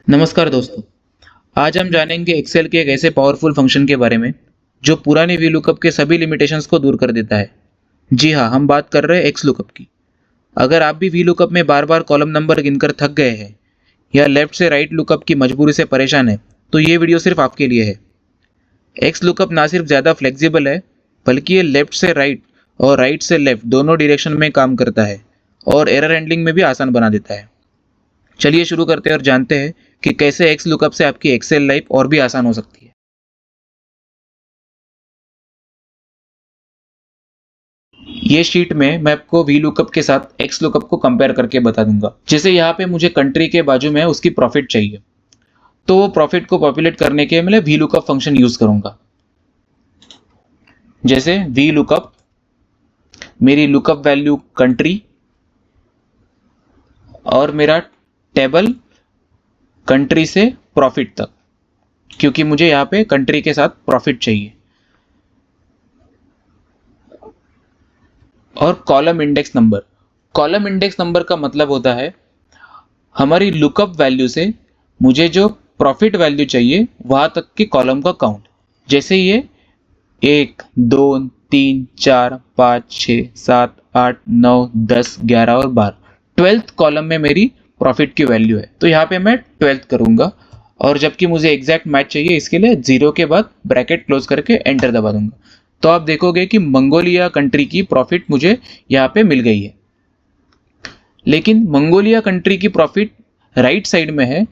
नमस्कार दोस्तों। आज हम जानेंगे एक्सेल के एक ऐसे पावरफुल फंक्शन के बारे में जो पुराने वी लुकअप के सभी लिमिटेशंस को दूर कर देता है। जी हाँ, हम बात कर रहे हैं एक्स लुकअप की। अगर आप भी वी लुकअप में बार बार कॉलम नंबर गिनकर थक गए हैं या लेफ्ट से राइट लुकअप की मजबूरी से परेशान है तो ये वीडियो सिर्फ आपके लिए है। एक्स लुकअप ना सिर्फ ज़्यादा फ्लेक्सिबल है बल्कि ये लेफ्ट से राइट और राइट से लेफ्ट दोनों डायरेक्शन में काम करता है और एरर हैंडलिंग में भी आसान बना देता है। चलिए शुरू करते हैं और जानते हैं कि कैसे एक्स लुकअप से आपकी एक्सेल लाइफ और भी आसान हो सकती है। ये शीट में मैं आपको वी लुकअप के साथ एक्स लुकअप को कंपेयर करके बता दूंगा। जैसे यहाँ पे मुझे कंट्री के बाजू में उसकी प्रॉफिट चाहिए, तो वो प्रॉफिट को पॉपुलेट करने के लिए मैं वी लुकअप फंक्शन यूज करूंगा। जैसे वी लुकअप, मेरी लुकअप वैल्यू कंट्री और मेरा टेबल कंट्री से प्रॉफिट तक, क्योंकि मुझे यहाँ पे कंट्री के साथ प्रॉफिट चाहिए। और column index number. Column index number का मतलब होता है हमारी लुकअप वैल्यू से मुझे जो प्रॉफिट वैल्यू चाहिए वहां तक के कॉलम का काउंट। जैसे ये 1, 2, 3, 4, 5, 6, 7, 8, 9, 10, 11 और 12, 12th कॉलम में मेरी प्रॉफिट की वैल्यू है, तो यहाँ पे मैं 12th करूंगा। और जबकि मुझे एग्जैक्ट मैच चाहिए, इसके लिए 0 के बाद ब्रैकेट क्लोज करके एंटर दबा दूंगा। तो आप देखोगे कि मंगोलिया कंट्री की प्रॉफिट मुझे यहाँ पे मिल गई है, लेकिन मंगोलिया कंट्री की प्रॉफिट राइट साइड में है,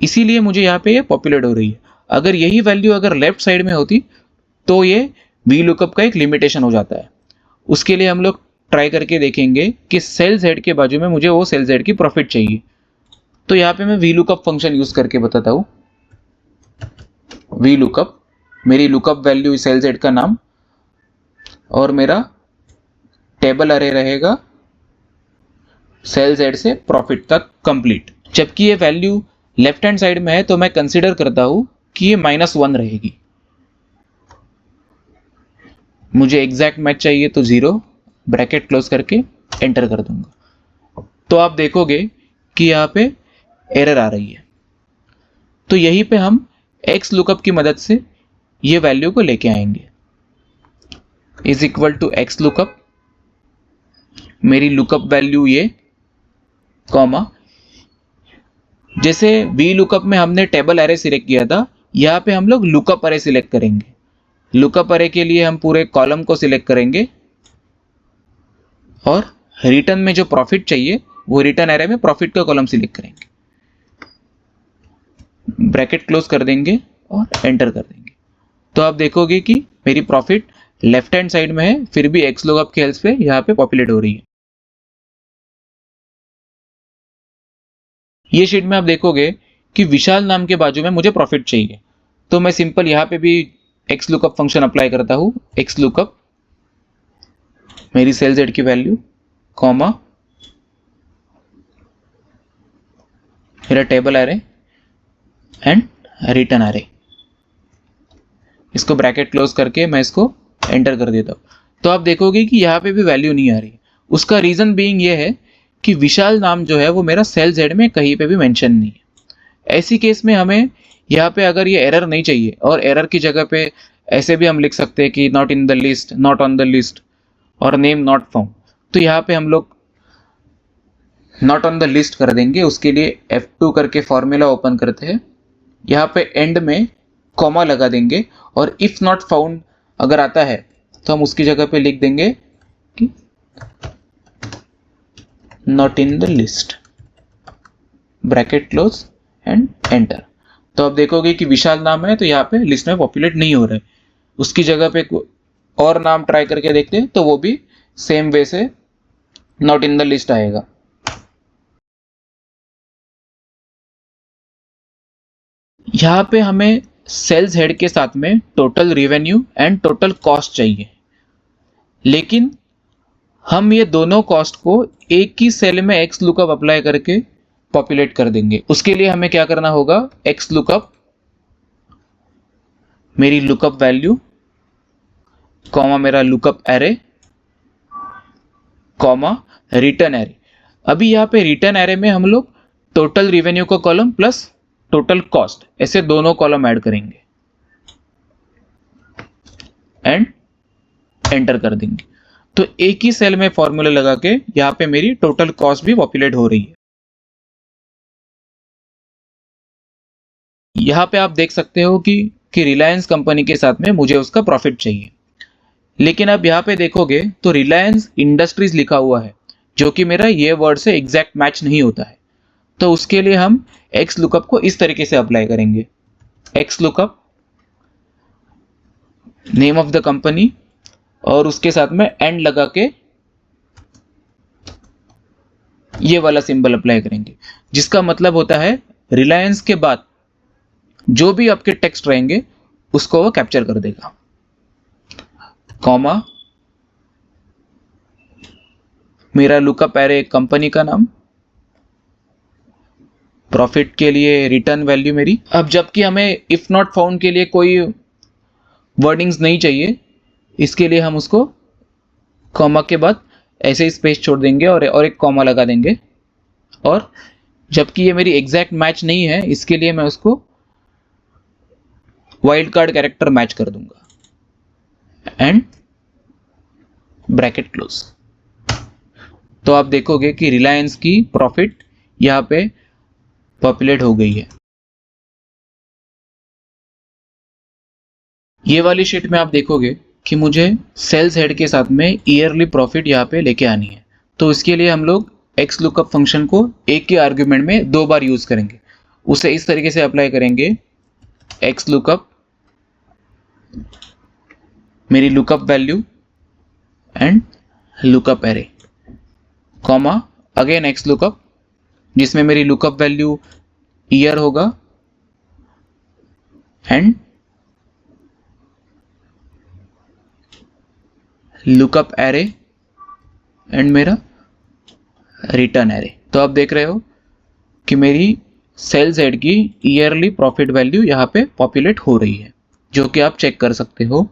इसीलिए मुझे यहाँ पे ये पॉपुलेट हो रही है। अगर यही वैल्यू अगर लेफ्ट साइड में होती तो ये वी लुकअप का एक लिमिटेशन हो जाता है। उसके लिए हम लोग ट्राई करके देखेंगे कि सेल जेड के बाजू में मुझे वो सेल जेड की प्रॉफिट चाहिए। तो यहाँ पे मैं वी लुकअप फंक्शन यूज करके बताता हूँ। वी लुकअप, मेरी लुकअप वैल्यू सेल जेड का नाम और मेरा टेबल अरे रहेगा सेल जेड से प्रॉफिट तक कंप्लीट। जबकि ये वैल्यू लेफ्ट हैंड साइड में है तो मैं कंसीडर करता हूं कि ये -1 रहेगी। मुझे एग्जैक्ट मैच चाहिए तो 0, ब्रैकेट क्लोज करके एंटर कर दूंगा। तो आप देखोगे कि यहाँ पे एरर आ रही है। तो यहीं पे हम एक्स लुकअप की मदद से ये वैल्यू को लेके आएंगे। Is equal to x lookup, मेरी लुकअप वैल्यू ये कॉमा, जैसे वी लुकअप में हमने टेबल अरे सिलेक्ट किया था, यहाँ पे हम लोग लुकअप अरे सिलेक्ट करेंगे। लुकअप अरे के लिए हम पूरे कॉलम को सिलेक्ट करेंगे और रिटर्न में जो प्रॉफिट चाहिए वो रिटर्न अरे में प्रॉफिट का कॉलम सिलेक्ट करेंगे, ब्रैकेट क्लोज कर देंगे और एंटर कर देंगे। तो आप देखोगे कि मेरी प्रॉफिट लेफ्ट हैंड साइड में है, फिर भी एक्स लुकअप के हेल्प से यहाँ पे पॉपुलेट हो रही है। ये शीट में आप देखोगे कि विशाल नाम के बाजू में मुझे प्रॉफिट चाहिए, तो मैं सिंपल यहाँ पे भी एक्स लुकअप फंक्शन अप्लाई करता हूँ। एक्स लुकअप, मेरी सेल जेड की वैल्यू कॉमा, मेरा टेबल अरे एंड रिटर्न अरे, इसको ब्रैकेट क्लोज करके मैं इसको एंटर कर देता हूँ। तो आप देखोगे कि यहाँ पे भी वैल्यू नहीं आ रही। उसका रीजन बीइंग ये है कि विशाल नाम जो है वो मेरा सेल जेड में कहीं पे भी मेंशन नहीं है। ऐसी केस में हमें यहाँ पे अगर ये एरर नहीं चाहिए और एरर की जगह पे ऐसे भी हम लिख सकते हैं कि not in the list, not on the list और नेम नॉट फाउंड, तो यहाँ पे हम लोग नॉट ऑन द लिस्ट कर देंगे। उसके लिए F2 करके फॉर्मूला ओपन करते हैं, यहाँ पे एंड में कॉमा लगा देंगे और इफ नॉट फाउंड अगर आता है तो हम उसकी जगह पे लिख देंगे कि not in the list, bracket close and enter. तो आप देखोगे कि विशाल नाम है तो यहाँ पे लिस्ट में पॉपुलेट नहीं हो रहा है। उसकी जगह पे और नाम ट्राई करके देखते हैं तो वो भी सेम वे से नॉट इन द लिस्ट आएगा। यहाँ पे हमें सेल्स हेड के साथ में total revenue and total cost चाहिए, लेकिन हम ये दोनों कॉस्ट को एक ही सेल में एक्स लुकअप अप्लाई करके पॉपुलेट कर देंगे। उसके लिए हमें क्या करना होगा, एक्स लुकअप, मेरी लुकअप वैल्यू कॉमा मेरा lookup array comma return array. अभी यहाँ पे रिटर्न एरे में हम लोग टोटल रेवेन्यू का कॉलम प्लस टोटल कॉस्ट, ऐसे दोनों कॉलम ऐड करेंगे एंड एंटर कर देंगे। तो एक ही सेल में फॉर्मूला लगा के यहाँ पे मेरी टोटल कॉस्ट भी पॉपुलेट हो रही है। यहाँ पे आप देख सकते हो कि रिलायंस कंपनी के साथ में मुझे उसका प्रॉफिट चाहिए, लेकिन अब यहाँ पे देखोगे तो रिलायंस इंडस्ट्रीज लिखा हुआ है, जो कि मेरा ये वर्ड से एग्जैक्ट मैच नहीं होता है। तो उसके लिए हम एक्स लुकअप को इस तरीके से अप्लाई करेंगे, x lookup name of the company और उसके साथ में एंड लगा के ये वाला सिंबल अप्लाई करेंगे, जिसका मतलब होता है रिलायंस के बाद जो भी आपके टेक्स्ट रहेंगे उसको वो कैप्चर कर देगा, कॉमा मेरा लुकअप एरे कंपनी का नाम, प्रॉफिट के लिए रिटर्न वैल्यू मेरी। अब जबकि हमें इफ नॉट फाउंड के लिए कोई वर्डिंग्स नहीं चाहिए, इसके लिए हम उसको कॉमा के बाद ऐसे ही स्पेस छोड़ देंगे और एक कॉमा लगा देंगे। और जबकि ये मेरी एग्जैक्ट मैच नहीं है, इसके लिए मैं उसको वाइल्ड कार्ड कैरेक्टर मैच कर दूंगा एंड ब्रैकेट क्लोज। तो आप देखोगे कि रिलायंस की प्रॉफिट यहाँ पे पॉपुलेट हो गई है। ये वाली शीट में आप देखोगे कि मुझे सेल्स हेड के साथ में ईयरली प्रॉफिट यहाँ पे लेके आनी है। तो इसके लिए हम लोग एक्स लुकअप फंक्शन को एक के आर्ग्यूमेंट में 2 बार यूज करेंगे। उसे इस तरीके से अप्लाई करेंगे, एक्स लुकअप मेरी lookup value and lookup array, comma again x lookup जिसमें मेरी लुकअप वैल्यू ईयर होगा एंड लुकअप एरे एंड मेरा रिटर्न एरे। तो आप देख रहे हो कि मेरी सेल्स हेड की ईयरली प्रॉफिट वैल्यू यहाँ पे पॉपुलेट हो रही है, जो कि आप चेक कर सकते हो